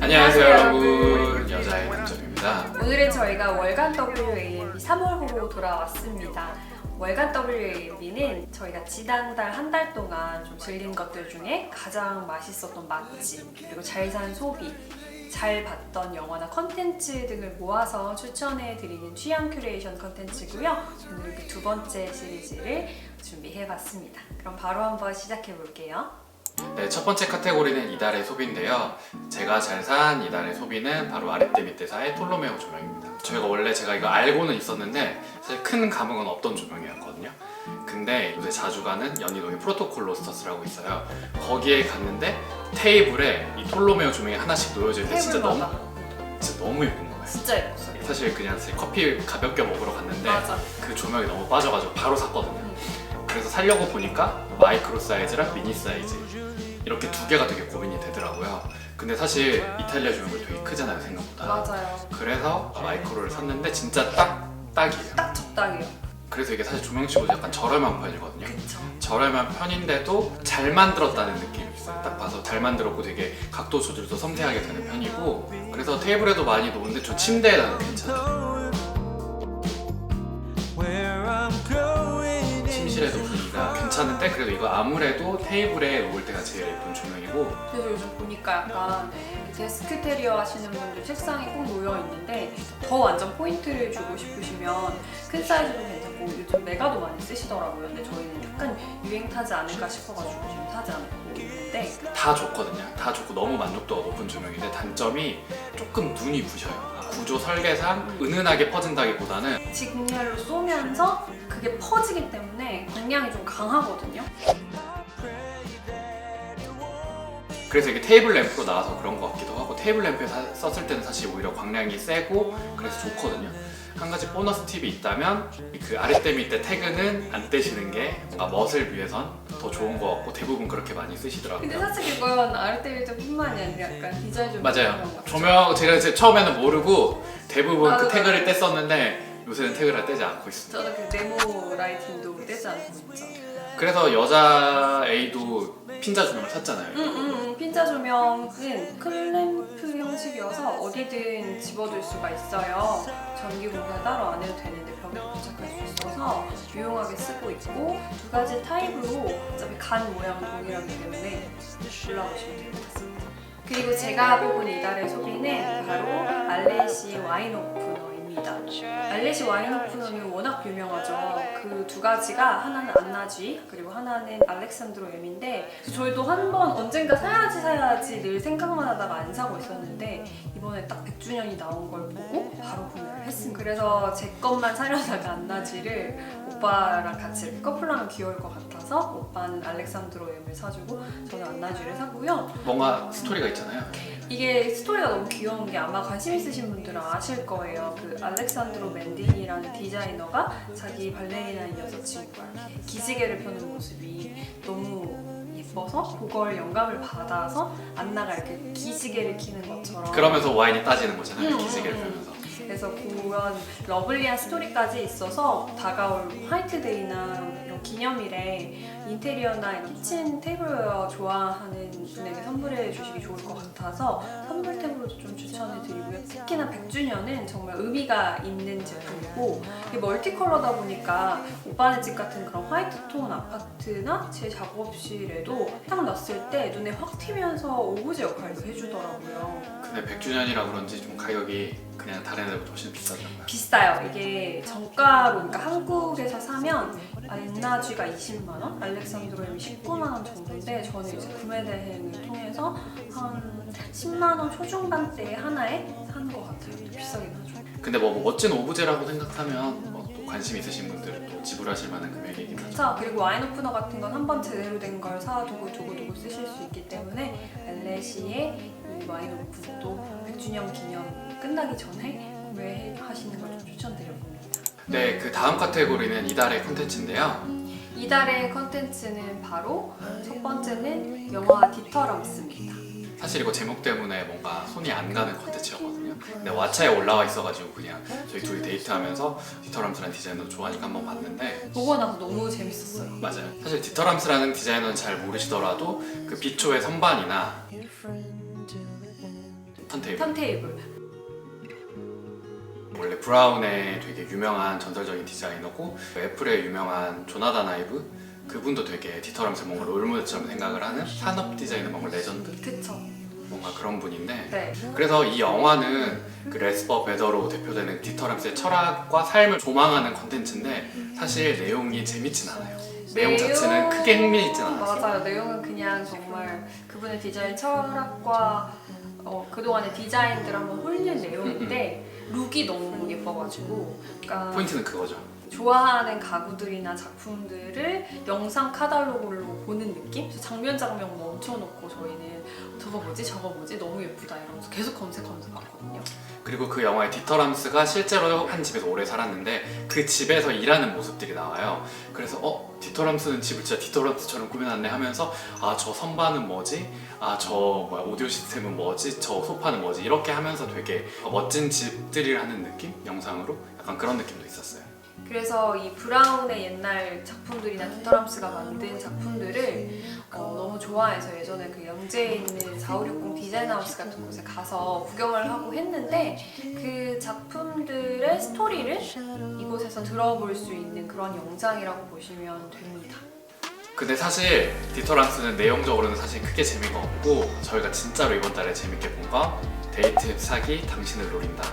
안녕하세요 여러분, 여자의 남점입니다. 오늘은 저희가 월간 WAMB 3월호로 돌아왔습니다. 월간 WAMB는 저희가 지난달 한 달 동안 좀 즐긴 것들 중에 가장 맛있었던 맛집, 그리고 잘 산 소비, 잘 봤던 영화나 컨텐츠 등을 모아서 추천해드리는 취향 큐레이션 컨텐츠고요. 오늘은 그 두 번째 시리즈를 준비해봤습니다. 그럼 바로 한번 시작해볼게요. 네, 첫 번째 카테고리는 이달의 소비인데요. 제가 잘 산 이달의 소비는 바로 아랫대 밑대사의 톨로메오 조명입니다. 제가 이거 알고는 있었는데 사실 큰 감흥은 없던 조명이었거든요. 근데 요새 자주 가는 연희동의 프로토콜 로스터스라고 있어요. 거기에 갔는데 테이블에 이 톨로메오 조명이 하나씩 놓여져 있는데 진짜 너무 예쁜 거예요. 진짜 예뻤어요. 사실 그냥 커피 가볍게 먹으러 갔는데 맞아. 그 조명이 너무 빠져가지고 바로 샀거든요. 그래서 살려고 보니까 마이크로 사이즈랑 미니 사이즈 이렇게 두 개가 되게 고민이 되더라고요. 근데 사실 이탈리아 조명이 되게 크잖아요, 생각보다. 맞아요. 그래서 마이크로를 샀는데 진짜 딱이에요. 딱 적당해요. 그래서 이게 사실 조명치고 약간 저렴한 편이거든요. 그쵸. 저렴한 편인데도 잘 만들었다는 느낌이 있어요. 딱 봐서 잘 만들었고 되게 각도 조절도 섬세하게 되는 편이고, 그래서 테이블에도 많이 놓는데 저 침대에다가 괜찮아요. 침실에도 분위기가 괜찮은데 그래도 이거 아무래도 테이블에 놓을 때가 제일 예쁜 조명이고, 그래서 요즘 보니까 약간 데스크 테리어 하시는 분들 책상에 꼭 놓여 있는데 더 완전 포인트를 주고 싶으시면 큰 사이즈도 괜찮고, 요즘 메가도 많이 쓰시더라고요. 근데 저희는 약간 유행 타지 않을까 싶어가지고 지금 사지 않고 있는데, 다 좋거든요. 다 좋고 너무 만족도가 높은 조명인데 단점이 조금 눈이 부셔요. 구조 설계상 은은하게 퍼진다기보다는 직렬로 쏘면서 그게 퍼지기 때문에 광량이 좀 강하거든요. 그래서 이게 테이블 램프로 나와서 그런 것 같기도 하고, 테이블 램프에 썼을 때는 사실 오히려 광량이 세고 그래서 좋거든요. 한 가지 보너스 팁이 있다면 그 아랫대 밑에 태그는 안 떼시는 게 뭔가 멋을 위해선 더 좋은 것 같고 대부분 그렇게 많이 쓰시더라고요. 근데 사실 이건 아랫대 밑에뿐만이 아니라 약간 디자인 좀 맞아요. 조명 제가 처음에는 모르고 대부분 나도 그 태그를 뗐었는데 요새는 태그를 떼지 않고 있습니다. 저는 그 네모 라이팅도 떼지 않고 있죠. 그래서 여자 A도 핀자 조명을 샀잖아요. 핀자 조명은 클램프 형식이어서 어디든 집어둘 수가 있어요. 전기 공사 따로 안 해도 되는데 벽에 부착할 수 있어서 유용하게 쓰고 있고, 두 가지 타입으로 어차피 간 모양은 동일하기 때문에 골라보시면 될 것 같습니다. 그리고 제가 뽑은 이달의 소비는 바로 알레시 와인 오프너입니다. 알레시 와인 오프너는 워낙 유명하죠. 그 두 가지가 하나는 안나쥐 그리고 하나는 알렉산드로 M인데, 저희도 한 번 언젠가 사야지 늘 생각만 하다가 안 사고 있었는데 이번에 딱 100주년이 나온 걸 보고 바로 구매를 했습니다. 그래서 제 것만 사려다가 안나쥐를 오빠랑 같이 이렇게 커플하면 귀여울 것 같아서 오빠는 알렉산드로 M을 사주고 저는 안나쥐를 샀고요. 뭔가 스토리가 있잖아요. 이게 스토리가 너무 귀여운 게 아마 관심 있으신 분들은 아실 거예요. 그 알렉산드로 맨딘이라는 디자이너가 자기 발레리나인 여자친구가 이렇게 기지개를 펴는 모습이 너무 예뻐서 그걸 영감을 받아서 안나가 이렇게 기지개를 키는 것처럼, 그러면서 와인이 따지는 거잖아요. 기지개를 펴면서. 그래서 그런 러블리한 스토리까지 있어서 다가올 화이트데이나 이런 기념일에 인테리어나 이런 키친 테이블웨어 좋아하는 분에게 선물해 주시기 좋을 것 같아서 선물템으로도 좀 추천해 드리고요. 특히나 100주년은 정말 의미가 있는 제품이고, 이게 멀티컬러다 보니까 오빠네 집 같은 그런 화이트톤 아파트나 제 작업실에도 딱 놨을 때 눈에 확 튀면서 오브제 역할도 해주더라고요. 근데 100주년이라 그런지 좀 가격이 그냥 다른 애들보다 훨씬 비싸던가요? 비싸요. 이게 정가로, 그러니까 한국에서 사면 안나쥐가 20만 원, 알렉산드로엠이 19만 원 정도인데, 저는 이제 구매 대행을 통해서 한 10만 원 초중반대 하나에 사는 것 같아요. 또 비싸긴 하죠. 근데 뭐 멋진 오브제라고 생각하면 또 관심 있으신 분들은 또 지불하실 만한 금액이긴 하죠. 그렇죠. 그리고 와인 오프너 같은 건 한 번 제대로 된 걸 사두고 쓰실 수 있기 때문에 알레시의 이 와인 오프너도 100주년 기념 끝나기 전에 구매하시는 걸 좀 추천드려봅니다. 네, 그 다음 카테고리는 이달의 콘텐츠인데요. 이달의 컨텐츠는 바로 첫 번째는 영화 디터럼스입니다. 사실 이거 제목 때문에 뭔가 손이 안 가는 콘텐츠였거든요. 근데 왓챠에 올라와 있어가지고 그냥 저희 둘이 데이트하면서 디터럼스라는 디자이너 좋아하니까 한번 봤는데, 보고 나서 너무 재밌었어요. 맞아요. 사실 디터럼스라는 디자이너는 잘 모르시더라도 그 비초의 선반이나 턴테이블. 턴테이블. 원래 브라운의 되게 유명한 전설적인 디자이너고 애플의 유명한 조나단 아이브 그분도 되게 디터럼스 뭔가 롤모델처럼 생각을 하는 산업 디자이너 뭔가 레전드 그쵸. 뭔가 그런 분인데 네. 그래서 이 영화는 그 레스퍼 베더로 대표되는 디터럼스의 철학과 삶을 조망하는 컨텐츠인데 사실 내용이 재밌진 않아요. 내용 자체는 크게 흥미있진 않아요. 맞아요. 내용은 그냥 정말 그분의 디자인 철학과 그동안의 디자인들 한번 홀린 내용인데 룩이 너무 예뻐가지고 그러니까 포인트는 그거죠. 좋아하는 가구들이나 작품들을 영상 카탈로그로 보는 느낌? 그래서 장면 멈춰놓고 저희는 저거 뭐지 너무 예쁘다 이러면서 계속 검색봤거든요. 그리고 그 영화의 디터럼스가 실제로 한 집에서 오래 살았는데 그 집에서 일하는 모습들이 나와요. 그래서 디터럼스는 집을 진짜 디터럼스처럼 꾸며놨네 하면서 아 저 선반은 뭐지? 아 저 오디오 시스템은 뭐지? 저 소파는 뭐지? 이렇게 하면서 되게 멋진 집들이를 하는 느낌? 영상으로? 약간 그런 느낌도 있었어요. 그래서 이 브라운의 옛날 작품들이나 디터럼스가 만든 작품들을 너무 좋아해서 예전에 그 영재에 있는 4560 디자인하우스 같은 곳에 가서 구경을 하고 했는데 그 작품들의 스토리를 이곳에서 들어볼 수 있는 그런 영상이라고 보시면 됩니다. 근데 사실 디터럼스는 내용적으로는 사실 크게 재미가 없고 저희가 진짜로 이번 달에 재밌게 본 거 데이트 사기 당신을 노린다.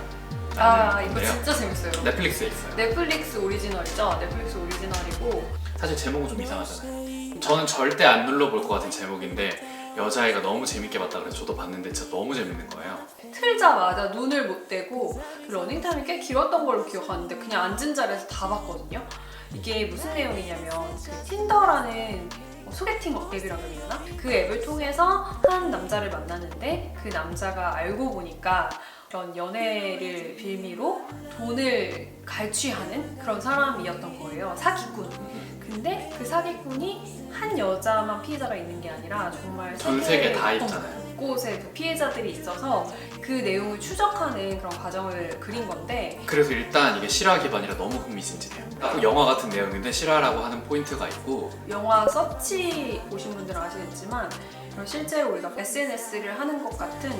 이거 진짜 재밌어요. 넷플릭스에 있어요. 넷플릭스 오리지널이죠. 넷플릭스 오리지널이고 사실 제목은 좀 이상하잖아요. 저는 절대 안 눌러볼 것 같은 제목인데 여자애가 너무 재밌게 봤다 그래서 저도 봤는데 진짜 너무 재밌는 거예요. 틀자마자 눈을 못 떼고 그 러닝타임이 꽤 길었던 걸로 기억하는데 그냥 앉은 자리에서 다 봤거든요. 이게 무슨 내용이냐면 그 틴더라는 소개팅 앱이라고 해야 되나? 그 앱을 통해서 한 남자를 만났는데 그 남자가 알고 보니까 그런 연애를 빌미로 돈을 갈취하는 그런 사람이었던 거예요. 사기꾼. 근데 그 사기꾼이 한 여자만 피해자가 있는 게 아니라 정말 전 세계 다 있잖아요. 곳에 그 피해자들이 있어서 그 내용을 추적하는 그런 과정을 그린 건데 그래서 일단 이게 실화 기반이라 너무 흥미진진해요. 영화 같은 내용인데 실화라고 하는 포인트가 있고 영화 서치 보신 분들은 아시겠지만 실제로 우리가 SNS를 하는 것 같은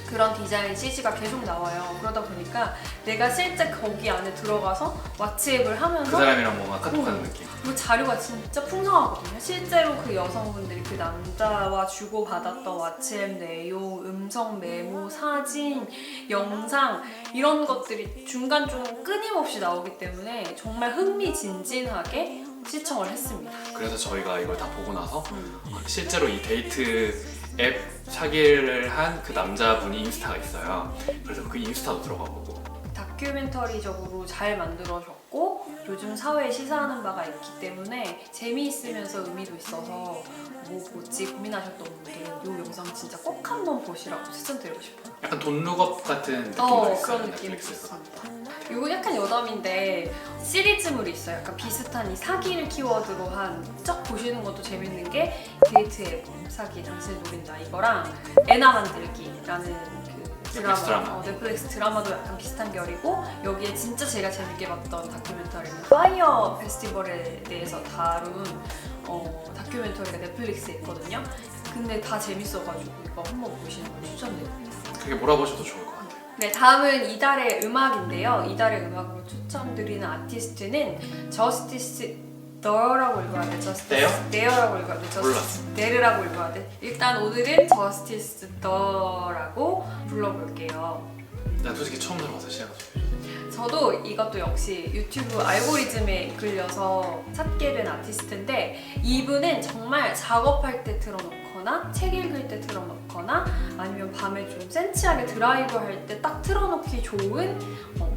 그런 디자인 CG가 계속 나와요. 그러다 보니까 내가 실제 거기 안에 들어가서 왓츠앱을 하면서 그 사람이랑 뭔가 카톡하는 느낌. 그 자료가 진짜 풍성하거든요. 실제로 그 여성분들이 그 남자와 주고받았던 왓츠앱 내용, 음성 메모, 사진, 영상 이런 것들이 중간중간 끊임없이 나오기 때문에 정말 흥미진진하게 시청을 했습니다. 그래서 저희가 이걸 다 보고 나서 실제로 이 데이트 앱 사기를 한 그 남자분이 인스타가 있어요. 그래서 그 인스타도 들어가 보고 다큐멘터리적으로 잘 만들어졌고 요즘 사회에 시사하는 바가 있기 때문에 재미있으면서 의미도 있어서 뭐 보지 고민하셨던 분들은 이 영상 진짜 꼭 한번 보시라고 추천드리고 싶어요. 약간 돈룩업 같은 느낌도 있어요. 그런 느낌이 있습니다. 이거 약간 여담인데 시리즈물이 있어요. 약간 비슷한 이 사기를 키워드로 한 쫙 보시는 것도 재밌는 게 데이트 앱 사기 당신을 노린다 이거랑 애나 만들기라는 그 드라마. 넷플릭스 드라마도 약간 비슷한 결이고 여기에 진짜 제가 재밌게 봤던 다큐멘터리는 파이어 페스티벌에 대해서 다룬 다큐멘터리가 넷플릭스에 있거든요. 근데 다 재밌어가지고 이거 한번 보시는 걸 추천드립니다. 그게 몰아보셔도 좋을 것 같아요. 네, 다음은 이달의 음악인데요. 이달의 음악으로 추천드리는 아티스트는 저스티스 더라고 읽어야 돼. 저스티스 데어라고 읽어야 돼. 저스티스 데르라고 읽어야 돼. 일단 오늘은 저스티스 더라고 불러볼게요. 난 솔직히 처음 들어봐서 시작을 좀 저도 이것도 역시 유튜브 알고리즘에 이끌려서 찾게 된 아티스트인데 이분은 정말 작업할 때 틀어놓거나 책 읽을 때 틀어놓거나 아니면 밤에 좀 센치하게 드라이브 할 때 딱 틀어놓기 좋은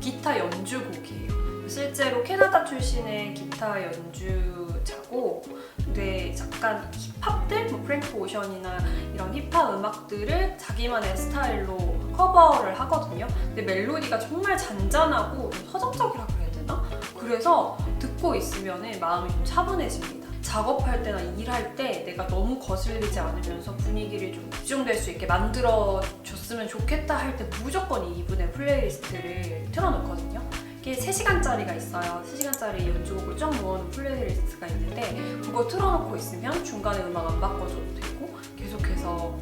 기타 연주곡이에요. 실제로 캐나다 출신의 기타 연주자고 근데 약간 힙합들, 뭐 프랭크 오션이나 이런 힙합 음악들을 자기만의 스타일로 커버를 하거든요. 근데 멜로디가 정말 잔잔하고 좀 서정적이라고 해야 되나? 그래서 듣고 있으면 마음이 좀 차분해집니다. 작업할 때나 일할 때 내가 너무 거슬리지 않으면서 분위기를 좀 집중될 수 있게 만들어줬으면 좋겠다 할 때 무조건 이분의 플레이리스트를 틀어놓거든요. 이게 3시간짜리가 있어요. 3시간짜리 연주곡을 쫙 모아놓은 플레이리스트가 있는데 그거 틀어놓고 있으면 중간에 음악 안 바꿔줘도 되고 계속해서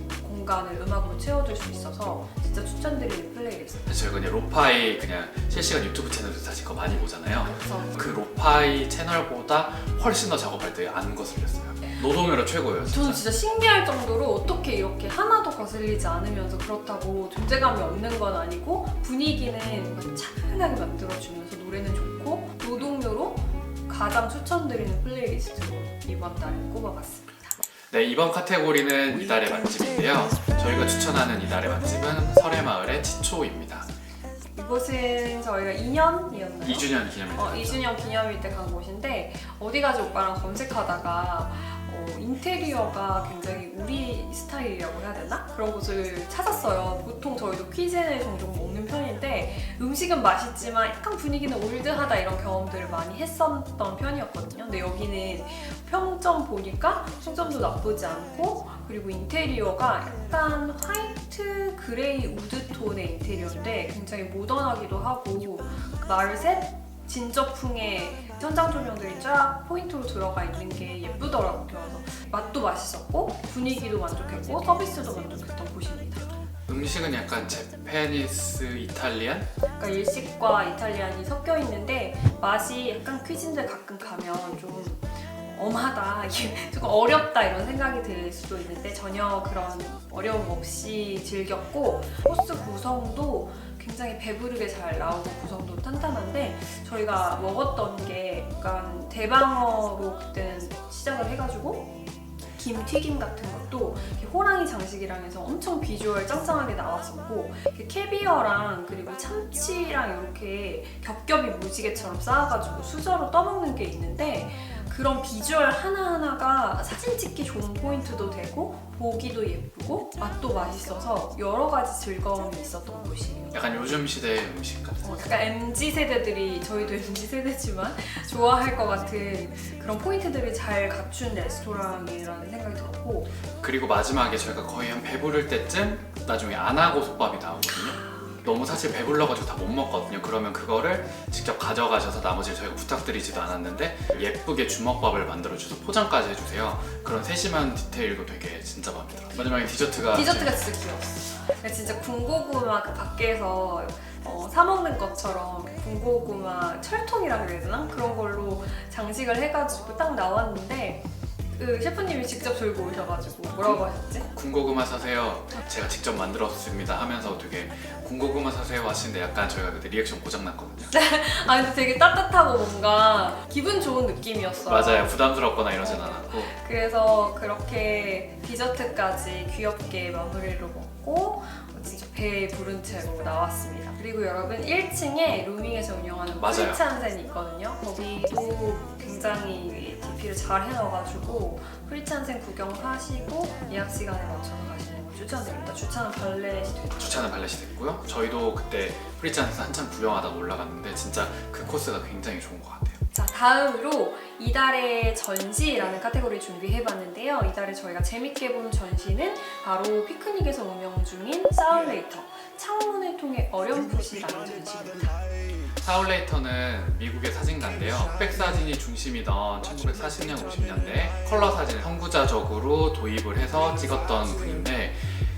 공간을 음악으로 채워줄 수 있어서 진짜 추천드리는 플레이리스트. 저희가 그냥 로파이 그냥 실시간 유튜브 채널도 사실 거 많이 보잖아요. 그래서 그 로파이 채널보다 훨씬 더 작업할 때 안 거슬렸어요. 노동요로 최고예요. 저는 진짜 신기할 정도로 어떻게 이렇게 하나도 거슬리지 않으면서 그렇다고 존재감이 없는 건 아니고 분위기는 뭔가 차분하게 만들어주면서 노래는 좋고 노동요로 가장 추천드리는 플레이리스트로 이번 달에 꼽아봤습니다. 네, 이번 카테고리는 이달의 맛집인데요. 저희가 추천하는 이달의 맛집은 설해마을의 지초입니다. 이곳은 저희가 2년이었나요? 2주년 기념일. 2주년 기념일 때 간 곳인데 어디 가지 오빠랑 검색하다가 인테리어가 굉장히 우리 스타일이라고 해야 되나? 그런 곳을 찾았어요. 보통 저희도 퀴즈를 종종 먹는 편인데 음식은 맛있지만 약간 분위기는 올드하다 이런 경험들을 많이 했었던 편이었거든요. 근데 여기는 평점 보니까 평점도 나쁘지 않고 그리고 인테리어가 약간 화이트 그레이 우드 톤의 인테리어인데 굉장히 모던하기도 하고 마을셋 진저풍의 현장 조명들이 쫙 포인트로 들어가 있는 게 예쁘더라고요. 그래서 맛도 맛있었고 분위기도 만족했고 서비스도 만족했던 곳입니다. 음식은 약간 제페니스 이탈리안? 그러니까 일식과 이탈리안이 섞여 있는데 맛이 약간 퀴즈인데 가끔 가면 좀 엄하다, 이게 조금 어렵다 이런 생각이 들 수도 있는데 전혀 그런 어려움 없이 즐겼고 코스 구성도 굉장히 배부르게 잘 나오고 구성도 탄탄한데 저희가 먹었던 게 약간 대방어로 그때는 시작을 해가지고 김튀김 같은 것도 호랑이 장식이랑 해서 엄청 비주얼 짱짱하게 나왔었고 캐비어랑 그리고 참치랑 이렇게 겹겹이 무지개처럼 쌓아가지고 수저로 떠먹는 게 있는데 그런 비주얼 하나하나가 사진 찍기 좋은 포인트도 되고 보기도 예쁘고 맛도 맛있어서 여러 가지 즐거움이 있었던 곳이에요. 약간 요즘 시대의 음식 같은. 약간 MZ세대들이 저희도 MZ세대지만 좋아할 것 같은 그런 포인트들을 잘 갖춘 레스토랑이라는 생각이 들었고 그리고 마지막에 저희가 거의 한 배부를 때쯤 나중에 안하고 솥밥이 나오거든요. 너무 사실 배불러가지고 다 못 먹거든요. 그러면 그거를 직접 가져가셔서 나머지를 저희가 부탁드리지도 않았는데 예쁘게 주먹밥을 만들어줘서 포장까지 해주세요. 그런 세심한 디테일도 되게 진짜 마음에 들어요. 마지막에 디저트가 진짜 귀여웠어. 진짜 군고구마 그 밖에서 사 먹는 것처럼 군고구마 철통이라 그래야 되나? 그런 걸로 장식을 해가지고 딱 나왔는데 그 셰프님이 직접 들고 오셔가지고 뭐라고 하셨지? 군고구마 사세요. 제가 직접 만들었습니다 하면서 되게 군고구마 사세요 하시는데 약간 저희가 그때 리액션 고장났거든요. 아 근데 되게 따뜻하고 뭔가 기분 좋은 느낌이었어요. 맞아요. 부담스럽거나 이러진 않았고 그래서 그렇게 디저트까지 귀엽게 마무리를 먹고 진짜 배 부른 채로 나왔습니다. 그리고 여러분 1층에 루밍에서 운영하는 맞아요. 프리찬센이 있거든요. 거기도 굉장히 DP를 잘 해놔가지고 프리찬센 구경하시고 예약 시간에 맞춰서 가시는 걸 추천드립니다. 주차는 발렛이 됐죠. 주차는 발렛이 됐고요. 저희도 그때 프리찬에서 한참 구경하다가 올라갔는데 진짜 그 코스가 굉장히 좋은 것 같아요. 자, 다음으로 이달의 전시라는 카테고리 준비해봤는데요. 이달에 저희가 재밌게 본 전시는 바로 피크닉에서 운영 중인 사울레이터 창문을 통해 어렴풋이라는 전시입니다. 사울레이터는 미국의 사진가인데요. 흑백 사진이 중심이던 1940년, 50년대 컬러 사진을 선구자적으로 도입을 해서 찍었던 분인데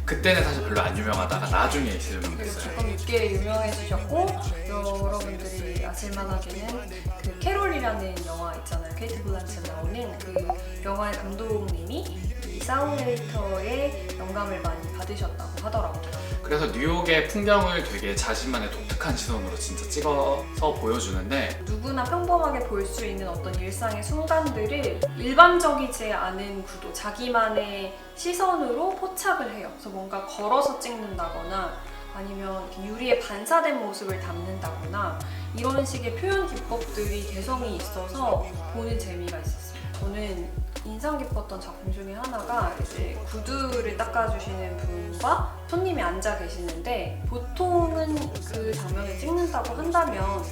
그때는 사실 별로 안 유명하다가 나중에 이제 유명했어요. 조금 늦게 유명해지셨고 여러분들이 아실만하게는 그 캐롤이라는 영화 있잖아요. 케이트 블란쳇 나오는 그 영화의 감독님이 이 사울레이터의 영감을 많이 받으셨다고 하더라고요. 그래서 뉴욕의 풍경을 되게 자신만의 독특한 시선으로 진짜 찍어서 보여주는데 누구나 평범하게 볼 수 있는 어떤 일상의 순간들을 일반적이지 않은 구도, 자기만의 시선으로 포착을 해요. 그래서 뭔가 걸어서 찍는다거나 아니면 이렇게 유리에 반사된 모습을 담는다거나 이런 식의 표현 기법들이 개성이 있어서 보는 재미가 있었어요. 저는 인상 깊었던 작품 중에 하나가 이제 구두를 닦아주시는 분과 손님이 앉아 계시는데 보통은 그 장면을 찍는다고 한다면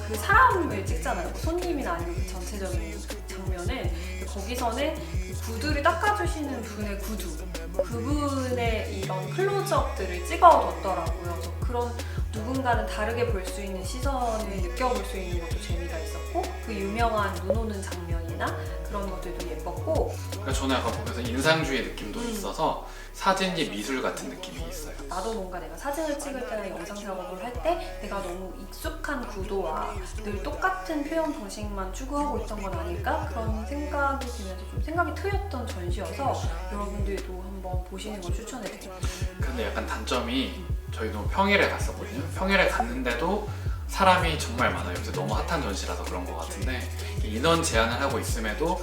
그 사람을 찍잖아요. 손님이나 아니면 그 전체적인 장면을. 거기서는 그 구두를 닦아주시는 분의 구두, 그분의 이런 클로즈업들을 찍어뒀더라고요. 그래서 그런 누군가는 다르게 볼 수 있는 시선을 느껴볼 수 있는 것도 재미가 있었고 그 유명한 눈 오는 장면이나 그런 것들도 예뻤고 그러니까 저는 약간 보면서 인상주의 느낌도 있어서 사진이 미술 같은 느낌이 있어요. 나도 뭔가 내가 사진을 찍을 때나 영상 작업을 할 때 내가 너무 익숙한 구도와 늘 똑같은 표현 방식만 추구하고 있던 건 아닐까? 그런 생각이 들면서 좀 생각이 트였던 전시여서 여러분들도 한번 보시는 걸 추천해드립니다. 근데 약간 단점이 저희도 평일에 갔었거든요. 평일에 갔는데도 사람이 정말 많아요. 요새 너무 핫한 전시라서 그런 것 같은데 인원 제한을 하고 있음에도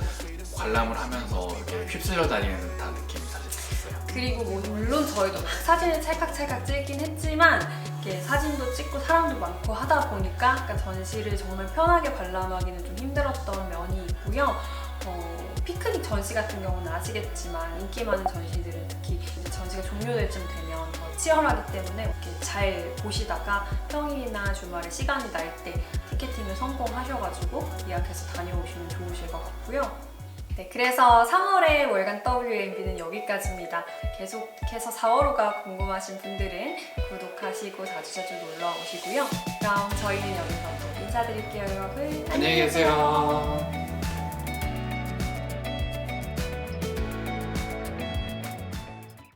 관람을 하면서 이렇게 휩쓸려 다니는 듯한 느낌이 사실 있었어요. 그리고 뭐 물론 저희도 막 사진을 찰칵찰칵 찍긴 했지만 이렇게 사진도 찍고 사람도 많고 하다 보니까 그러니까 전시를 정말 편하게 관람하기는 좀 힘들었던 면이 있고요. 피크닉 전시 같은 경우는 아시겠지만 인기 많은 전시들은 특히 이제 전시가 종료될 쯤 되면 더 치열하기 때문에 이렇게 잘 보시다가 평일이나 주말에 시간이 날 때 티켓팅을 성공하셔가지고 예약해서 다녀오시면 좋으실 것 같고요. 네, 그래서 3월의 월간 WMB는 여기까지입니다. 계속해서 4월호가 궁금하신 분들은 구독하시고 자주자주 놀러 오시고요. 그럼 저희는 여기서 또 인사드릴게요, 여러분. 안녕히 계세요.